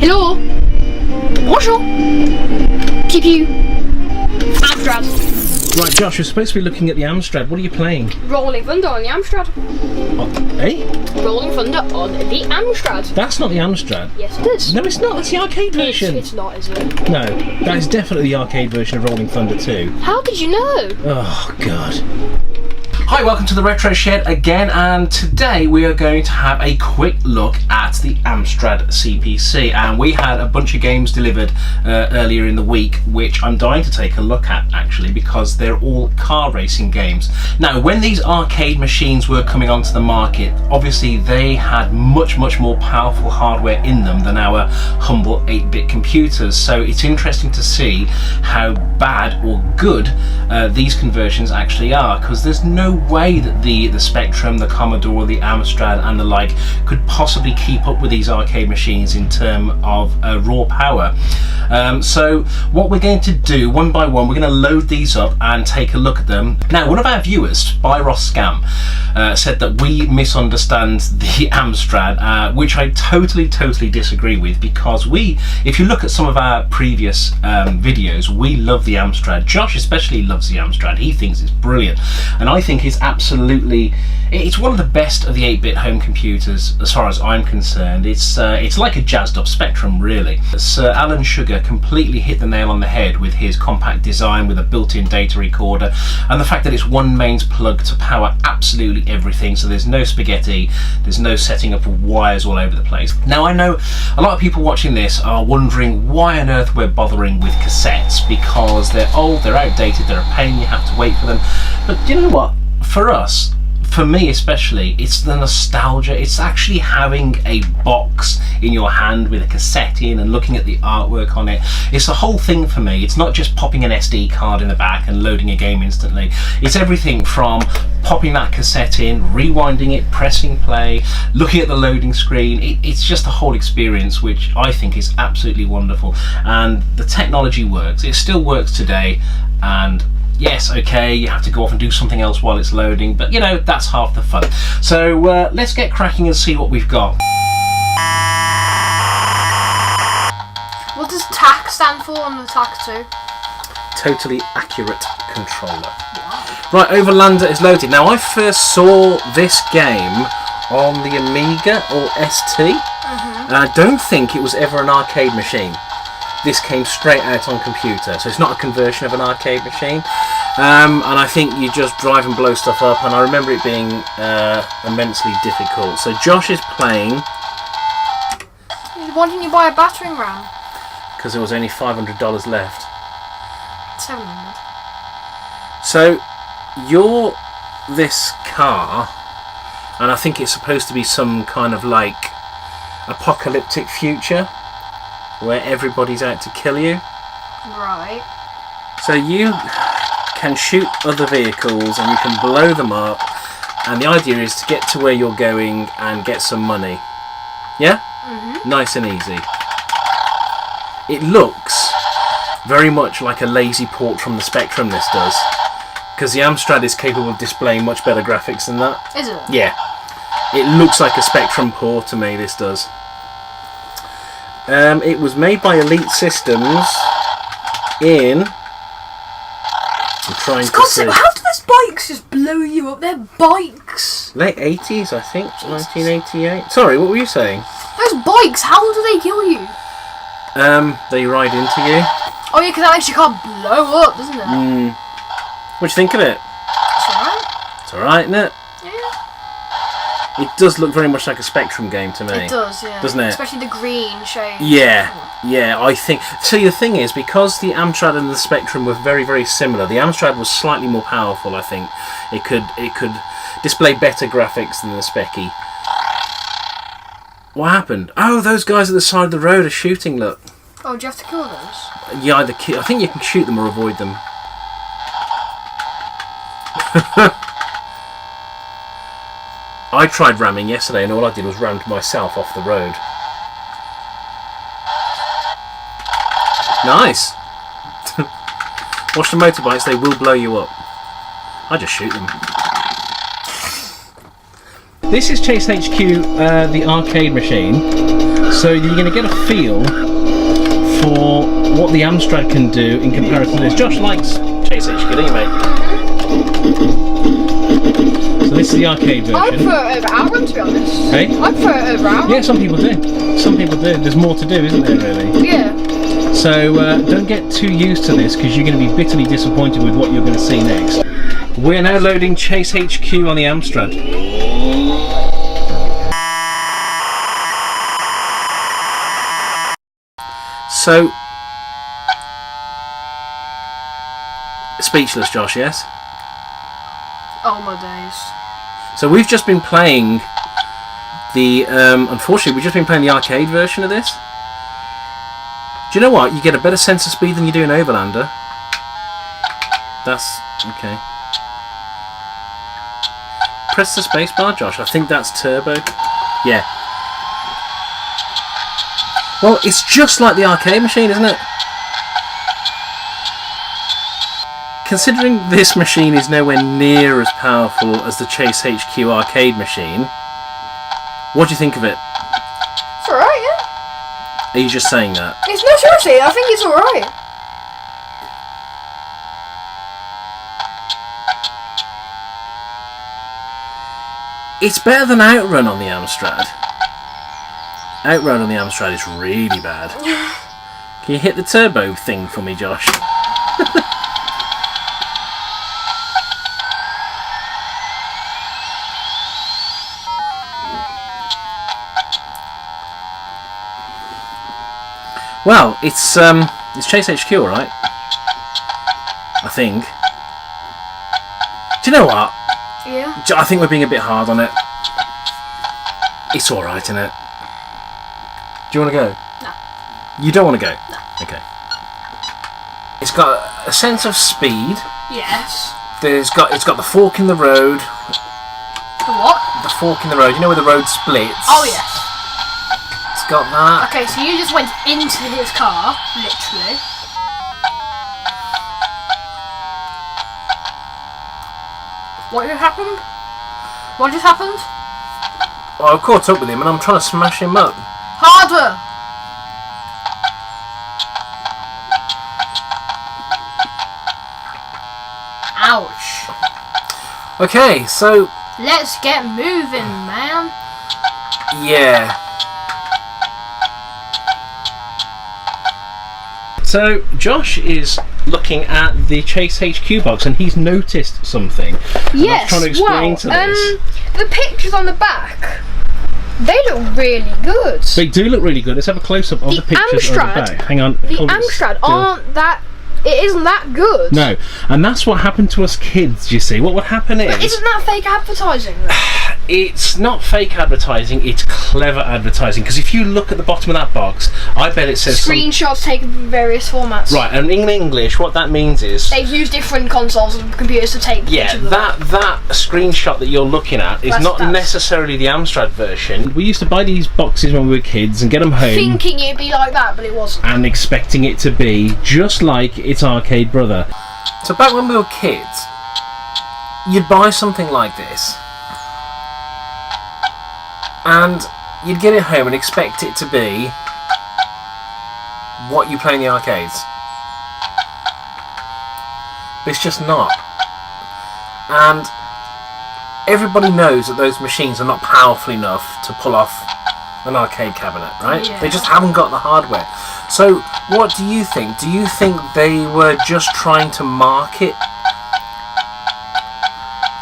Hello. Bonjour. Pew pew. Amstrad. Right, Josh, you're supposed to be looking at the Amstrad. What are you playing? Rolling Thunder on the Amstrad. Rolling Thunder on the Amstrad. That's not the Amstrad. Yes, it is. No, it's not. That's the arcade version. It's not, is it? No, that is definitely the arcade version of Rolling Thunder 2. How did you know? Oh, God. Hi, welcome to the Retro Shed again, and today we are going to have a quick look at the Amstrad CPC. And we had a bunch of games delivered earlier in the week, which I'm dying to take a look at actually, because they're all car racing games. Now, when these arcade machines were coming onto the market, obviously they had much more powerful hardware in them than our humble 8-bit computers. So it's interesting to see how bad or good these conversions actually are, because there's no way that the Spectrum, the Commodore, the Amstrad and the like could possibly keep up with these arcade machines in terms of raw power. So what we're going to do, one by one, we're going to load these up and take a look at them. Now, one of our viewers, Byros Scam, said that we misunderstand the Amstrad, which I totally disagree with, because if you look at some of our previous videos, we love the Amstrad. Josh especially loves the Amstrad. He thinks it's brilliant, and I think it's it's one of the best of the 8-bit home computers as far as I'm concerned. It's like a jazzed up Spectrum, really. Sir Alan Sugar completely hit the nail on the head with his compact design with a built-in data recorder, and the fact that it's one mains plug to power absolutely everything, so there's no spaghetti, there's no setting up of wires all over the place. Now, I know a lot of people watching this are wondering why on earth we're bothering with cassettes, because they're old, they're outdated, they're a pain, you have to wait for them. But do you know what? For us, for me especially, it's the nostalgia. It's actually having a box in your hand with a cassette in and looking at the artwork on it. It's the whole thing for me. It's not just popping an SD card in the back and loading a game instantly. It's everything from popping that cassette in, rewinding it, pressing play, looking at the loading screen. It's just a whole experience, which I think is absolutely wonderful. And the technology works. It still works today, and yes, okay, you have to go off and do something else while it's loading, but you know, that's half the fun. So let's get cracking and see what we've got. What does TAC stand for on the TAC 2? Totally accurate controller. Right, Overlander is loaded. Now, I first saw this game on the Amiga or ST, and I don't think it was ever an arcade machine. This came straight out on computer, so it's not a conversion of an arcade machine. And I think you just drive and blow stuff up, and I remember it being immensely difficult. So Josh is playing. Why didn't you buy a battering ram? Because there was only $500 left. 700. So you're this car, and I think it's supposed to be some kind of like apocalyptic future where everybody's out to kill you. Right. So you can shoot other vehicles and you can blow them up, and the idea is to get to where you're going and get some money. Yeah? Nice and easy. It looks very much like a lazy port from the Spectrum, this does, because the Amstrad is capable of displaying much better graphics than that. Is it? Yeah. It looks like a Spectrum port to me, this does. It was made by Elite Systems in... I'm trying to see. How do those bikes just blow you up? They're bikes. Late 80s, I think. 1988. Sorry, what were you saying? Those bikes, how do they kill you? They ride into you. Oh yeah, because that makes your car blow up, doesn't it? What do you think of it? It's alright. It's alright, isn't it? Yeah. It does look very much like a Spectrum game to me. It does, yeah. Doesn't it? Especially the green shade. Yeah, I think... See, the thing is, because the Amstrad and the Spectrum were very similar, the Amstrad was slightly more powerful, I think. It could display better graphics than the Specky. What happened? Oh, those guys at the side of the road are shooting, look. Oh, do you have to kill those? Yeah, I think you can shoot them or avoid them. I tried ramming yesterday, and all I did was rammed myself off the road. Nice! Watch the motorbikes, they will blow you up. I just shoot them. This is Chase HQ, the arcade machine. So you're going to get a feel for what the Amstrad can do in comparison to this. Josh likes Chase HQ, don't you, mate? So this is the arcade version. I prefer it over Outrun, to be honest. Hey? I prefer it over Outrun. Yeah, some people do. Some people do. There's more to do, isn't there, really? Yeah. So don't get too used to this, because you're going to be bitterly disappointed with what you're going to see next. We're now loading Chase HQ on the Amstrad. So, speechless, Josh, yes? Oh my days. So we've just been playing the, unfortunately we've just been playing the arcade version of this. Do you know what? You get a better sense of speed than you do in Overlander. That's, okay. Press the space bar, Josh. I think that's turbo. Yeah. Well, it's just like the arcade machine, isn't it? Considering this machine is nowhere near as powerful as the Chase HQ arcade machine, what do you think of it? It's alright, yeah. Are you just saying that? It's no, seriously, I think it's alright. It's better than Outrun on the Amstrad. Outrun on the Amstrad is really bad. Can you hit the turbo thing for me, Josh? Well, it's Chase HQ, alright? I think. Do you know what? Yeah. I think we're being a bit hard on it. It's alright, isn't it? Do you want to go? No. You don't want to go? No. Okay. It's got a sense of speed. Yes. It's got the fork in the road. The what? The fork in the road. You know where the road splits? Oh, yes. It's got that. Okay, so you just went into his car, literally. What just happened? What just happened? Well, I caught up with him and I'm trying to smash him up. Harder! Ouch. Okay, so... Let's get moving, man. Yeah. So, Josh is looking at the Chase HQ box and he's noticed something. Yes, I'm trying to explain to this. The pictures on the back, they look really good. They do look really good. Let's have a close-up of the pictures on the back. Hang on. The Amstrad aren't that... It isn't that good. No, and that's what happened to us kids, you see. What would happen is... But isn't that fake advertising, though? It's not fake advertising, it's clever advertising. Because if you look at the bottom of that box, I bet it says... Screenshots taken from various formats. Right, and in English, what that means is... They've used different consoles and computers to take pictures of that screenshot that you're looking at is not necessarily the Amstrad version. We used to buy these boxes when we were kids and get them home... Thinking it'd be like that, but it wasn't. And expecting it to be just like its arcade brother. So back when we were kids, you'd buy something like this and you'd get it home and expect it to be what you play in the arcades. But it's just not. And everybody knows that those machines are not powerful enough to pull off an arcade cabinet, right? Yeah. They just haven't got the hardware. So what do you think? Do you think they were just trying to market?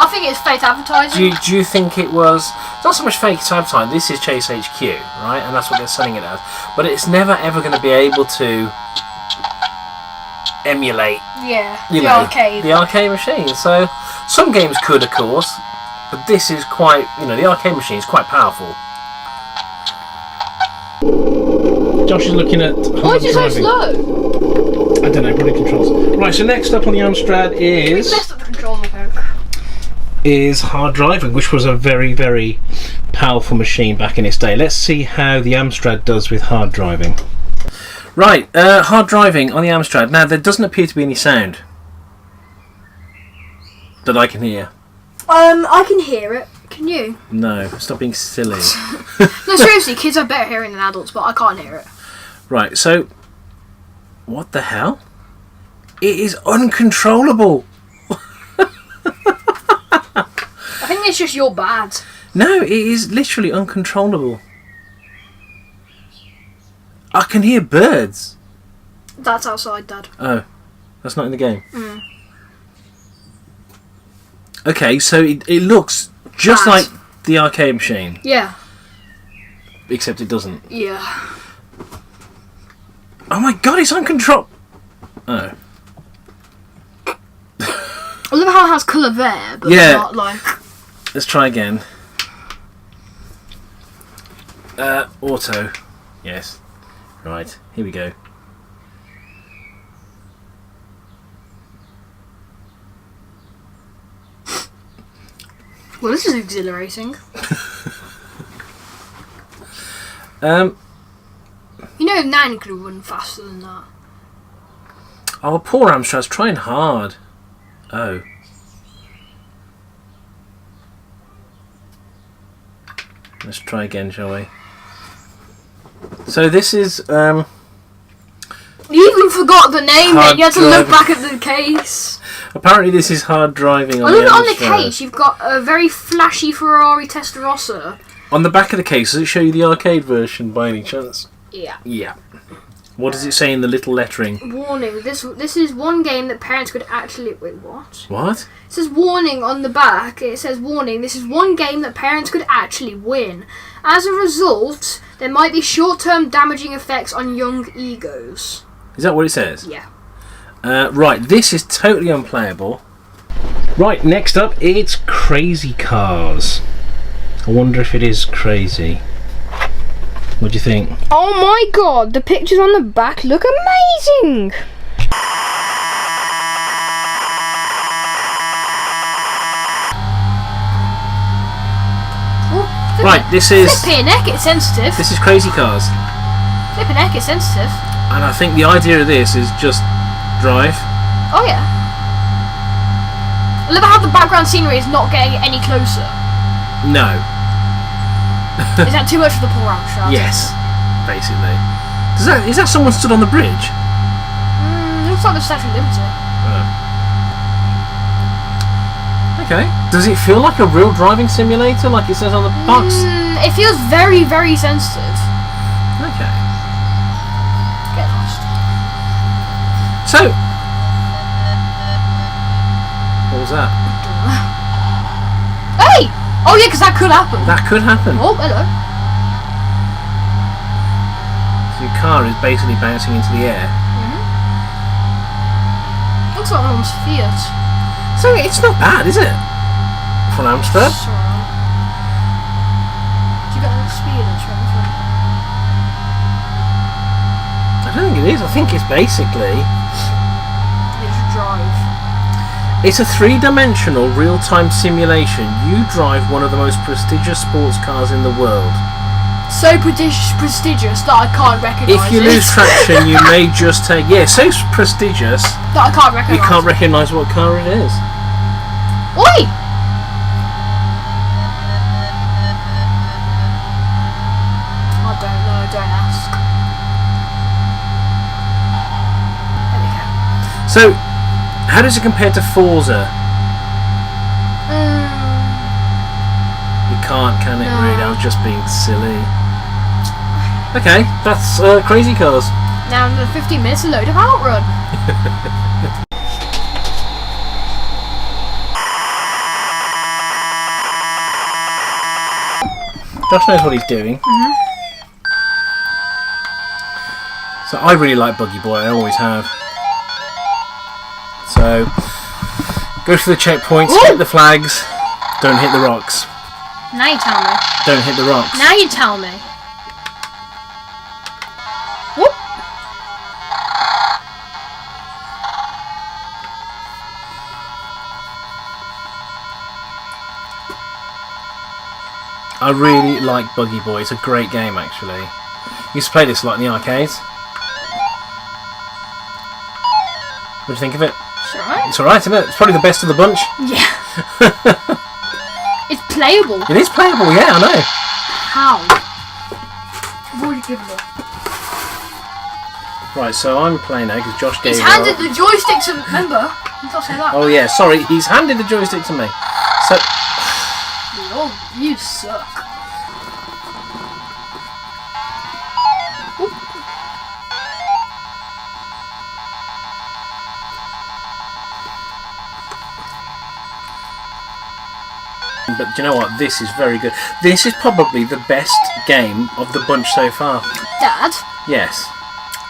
I think it's fake advertising. Do you think it was... It's not so much fake advertising. This is Chase HQ, right? And that's what they're selling it as. But it's never ever going to be able to emulate the arcade machine. So some games could, of course, but this is quite, the arcade machine is quite powerful. Josh is looking at hard Why is it so driving. slow? I don't know, probably controls. Right, so next up on the Amstrad is... We messed up the controls, I think. Is hard driving, which was a very, very powerful machine back in its day. Let's see how the Amstrad does with hard driving. Right, hard driving on the Amstrad. Now, there doesn't appear to be any sound that I can hear. I can hear it. Can you? No, stop being silly. No, seriously, kids have better hearing than adults, but I can't hear it. Right, so... What the hell? It is uncontrollable. I think it's just you're bad. No, it is literally uncontrollable. I can hear birds. That's outside, Dad. Oh, that's not in the game. Mm. Okay, so it looks just Bad. like the arcade machine. Yeah. Except it doesn't. Yeah. Oh my god, it's uncontrollable. Oh. I love how it has colour there, but Yeah. not like... Let's try again. Auto. Yes. Right, here we go. Well, this is exhilarating. You know, 9 could have run faster than that. Oh, poor Amstrad's trying hard. Oh. Let's try again, shall we? So this is You even forgot the name, Hard mate. You had to look driving. back at the case. apparently this is hard driving on I the look on the Amstrad. case. You've got a very flashy Ferrari Testarossa. On the back of the case, does it show you the arcade version by any chance? Yeah. Yeah. What does it say in the little lettering? Warning: this is one game that parents could actually wait. What? What? It says warning on the back. It says warning: this is one game that parents could actually win. As a result, there might be short-term damaging effects on young egos. Is that what it says? Yeah. Right, this is totally unplayable. Right, next up, it's Crazy Cars. I wonder if it is crazy. What do you think? Oh my god, the pictures on the back look amazing! Oh, Right, this is flipping heck, it's sensitive. this is Crazy Cars, Flipping heck, it's sensitive. and I think the idea of this is just drive. Oh yeah. I love how the background scenery is not getting any closer. No. Is that too much for the poor Amstrad? Yes, basically. Is that someone stood on the bridge? Looks like the Statue of Liberty. Okay. Does it feel like a real driving simulator, like it says on the box? It feels very, very sensitive. Okay. Get lost. So, what was that? Hey! Oh yeah, because that could happen. That could happen. Oh, hello. So your car is basically bouncing into the air. Looks like Mum's Fiat. So it's not bad, is it? For an Amstrad? It's alright. Do you get enough speed in I don't think it is. I think it's basically... You just drive. It's a three-dimensional real-time simulation. You drive one of the most prestigious sports cars in the world. So prestigious that I can't recognise If you lose traction, you may just take... Yeah, so prestigious, that I can't recognise. you can't recognise what car it is. Oi! I don't know, don't ask. There we go. So, how does it compare to Forza? You can't, can it, No. really? I was just being silly. Okay, that's Crazy Cars. Now another 15 minutes, a load of Outrun. Josh knows what he's doing. So I really like Buggy Boy, I always have. So, go through the checkpoints, Ooh. hit the flags, don't hit the rocks. Now you tell me. Don't hit the rocks. Now you tell me. Whoop. I really like Buggy Boy, it's a great game actually. Used to play this a lot in the arcades. What do you think of it? It's alright. It's alright, isn't it? It's probably the best of the bunch. Yeah. It's playable. It is playable, yeah, I know. How? I've already given up. Right, so I'm playing now because Josh gave He's handed the joystick to... Remember? You can't say that. Oh yeah, sorry, he's handed the joystick to me. So... Oh, you suck. Oop. But do you know what? This is very good. This is probably the best game of the bunch so far. Dad? Yes.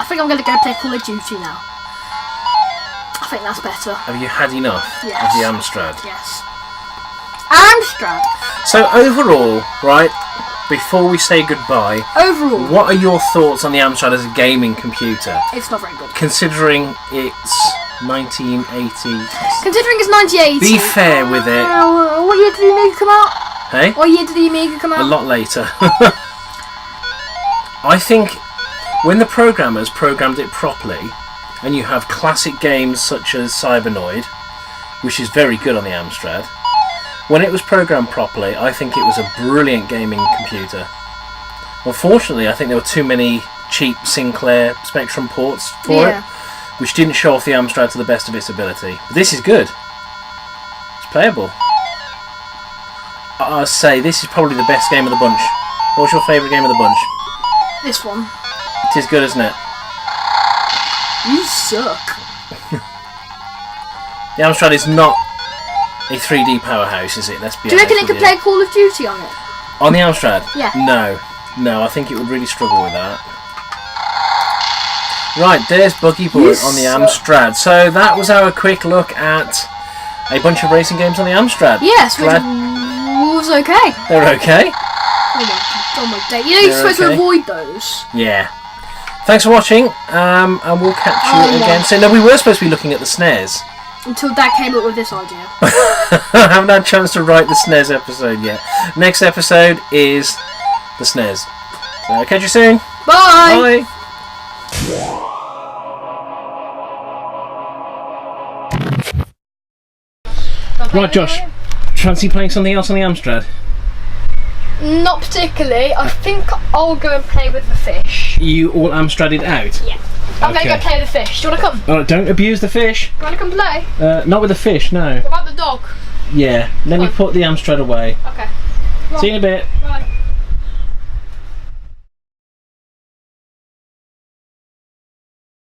I think I'm going to go play Call of Duty now. I think that's better. Have you had enough of the Amstrad? Yes. Amstrad! So overall, right, before we say goodbye, Overall, what are your thoughts on the Amstrad as a gaming computer? it's not very good. Considering it's 1980. Considering it's 1980. Be fair with it. What year did the Amiga come out? Hey? What year did the Amiga come out? A lot later. I think when the programmers programmed it properly, and you have classic games such as Cybernoid, which is very good on the Amstrad, when it was programmed properly, I think it was a brilliant gaming computer. Unfortunately, I think there were too many cheap Sinclair Spectrum ports for it, which didn't show off the Amstrad to the best of its ability. But this is good. It's playable. I say this is probably the best game of the bunch. What's your favourite game of the bunch? This one. It is good, isn't it? You suck. The Amstrad is not a 3D powerhouse, is it? Let's be honest. Do you reckon it with could you. play Call of Duty on it? On the Amstrad? Yeah. No, I think it would really struggle with that. Right, there's Buggy Boy on the Amstrad. So that was our quick look at a bunch of racing games on the Amstrad. Yes, which was okay. They're okay. Oh my day. You know you're supposed to avoid those. Yeah. Thanks for watching, and we'll catch you again soon. No, we were supposed to be looking at the SNES. Until Dad came up with this idea. I haven't had a chance to write the SNES episode yet. Next episode is the SNES. So catch you soon. Bye! Bye! Right, Josh. Fancy playing something else on the Amstrad? Not particularly. I think I'll go and play with the fish. You all Amstraded out? Yeah. I'm going to go play with the fish. Do you want to come? Oh, don't abuse the fish. Do you want to come play? Not with the fish, no. What about the dog? Yeah, let me put the Amstrad away. Okay. See you in a bit. Bye.